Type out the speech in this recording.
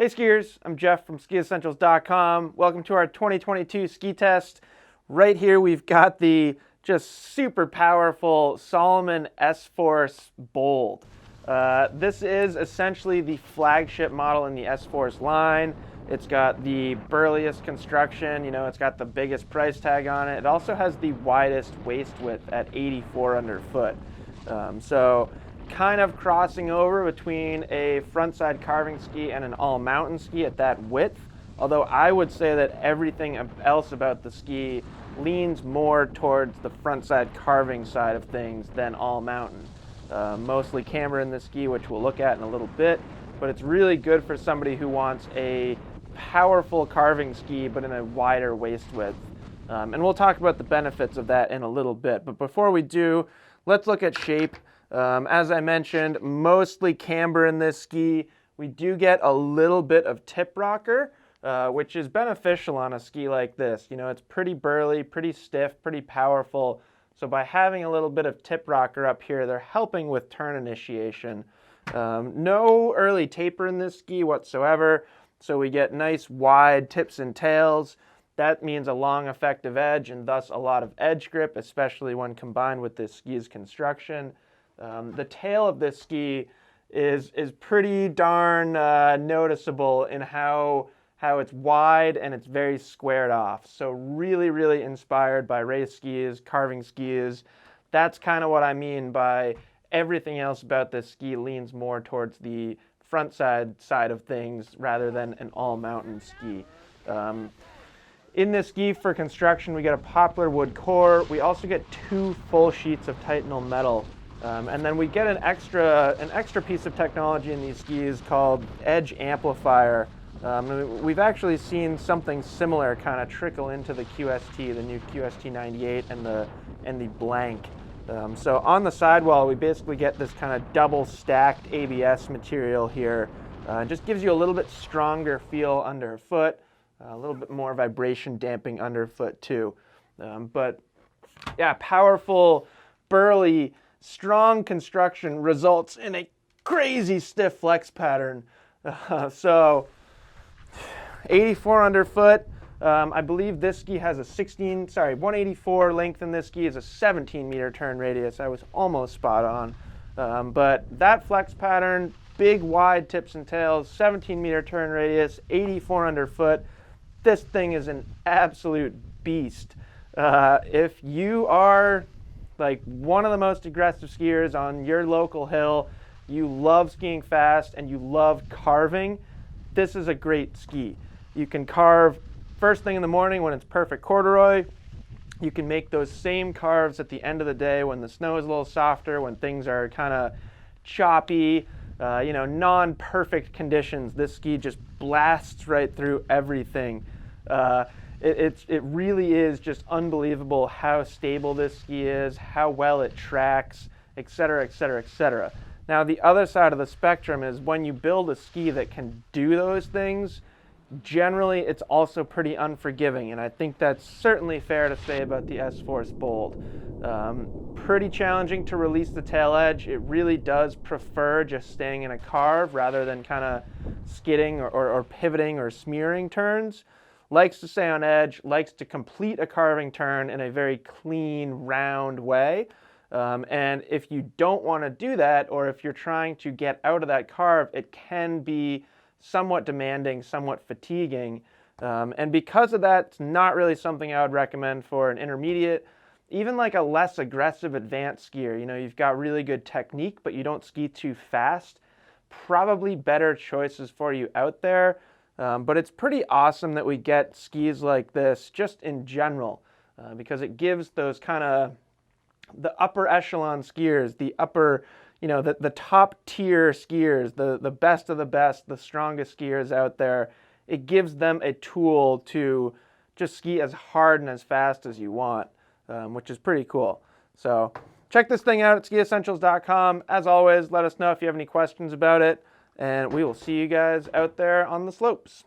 Hey skiers, I'm Jeff from skiessentials.com. Welcome to our 2022 ski test. Right here we've got the just super powerful Salomon S-Force Bold. This is essentially the flagship model in the S-Force line. It's got the burliest construction, it's got the biggest price tag on it. It also has the widest waist width at 84 underfoot. So kind of crossing over between a frontside carving ski and an all-mountain ski at that width, although I would say that everything else about the ski leans more towards the frontside carving side of things than all-mountain. Mostly camber in the ski, which we'll look at in a little bit, but it's really good for somebody who wants a powerful carving ski but in a wider waist width. And we'll talk about the benefits of that in a little bit, but before we do, let's look at shape. As I mentioned, mostly camber in this ski. We do get a little bit of tip rocker, which is beneficial on a ski like this. It's pretty burly, pretty stiff, pretty powerful. So by having a little bit of tip rocker up here, they're helping with turn initiation. No early taper in this ski whatsoever. So we get nice wide tips and tails. That means a long effective edge and thus a lot of edge grip, especially when combined with this ski's construction. The tail of this ski is pretty darn noticeable in how it's wide and it's very squared off. So really, really inspired by race skis, carving skis. That's kind of what I mean by everything else about this ski leans more towards the front side of things rather than an all-mountain ski. In this ski for construction, we get a poplar wood core. We also get 2 full sheets of Titanal metal. And then we get an extra piece of technology in these skis called edge amplifier. We've actually seen something similar kind of trickle into the QST, the new QST 98 and the blank. So on the sidewall, we basically get this kind of double stacked ABS material here. Just gives you a little bit stronger feel underfoot, a little bit more vibration damping underfoot too. But yeah, powerful, burly, strong construction results in a crazy stiff flex pattern. So 84 underfoot. I believe this ski has a 184 length in this ski is a 17 meter turn radius. I was almost spot on. But that flex pattern, big wide tips and tails, 17 meter turn radius, 84 underfoot. This thing is an absolute beast. If you are like one of the most aggressive skiers on your local hill, you love skiing fast and you love carving, this is a great ski. You can carve first thing in the morning when it's perfect corduroy. You can make those same carves at the end of the day when the snow is a little softer, when things are kind of choppy, non-perfect conditions. This ski just blasts right through everything. It really is just unbelievable how stable this ski is, how well it tracks, etc., etc., etc. Now, the other side of the spectrum is when you build a ski that can do those things, generally it's also pretty unforgiving, and I think that's certainly fair to say about the S-Force Bold. Pretty challenging to release the tail edge. It really does prefer just staying in a carve rather than kind of skidding or pivoting or smearing turns. Likes to stay on edge, likes to complete a carving turn in a very clean, round way. And if you don't want to do that, or if you're trying to get out of that carve, it can be somewhat demanding, somewhat fatiguing. And because of that, it's not really something I would recommend for an intermediate, even like a less aggressive advanced skier. You've got really good technique, but you don't ski too fast. Probably better choices for you out there. But it's pretty awesome that we get skis like this just in general, because it gives those kind of the upper echelon skiers, the upper, the top tier skiers, the best of the best, the strongest skiers out there. It gives them a tool to just ski as hard and as fast as you want, which is pretty cool. So check this thing out at skiessentials.com. As always, let us know if you have any questions about it. And we will see you guys out there on the slopes.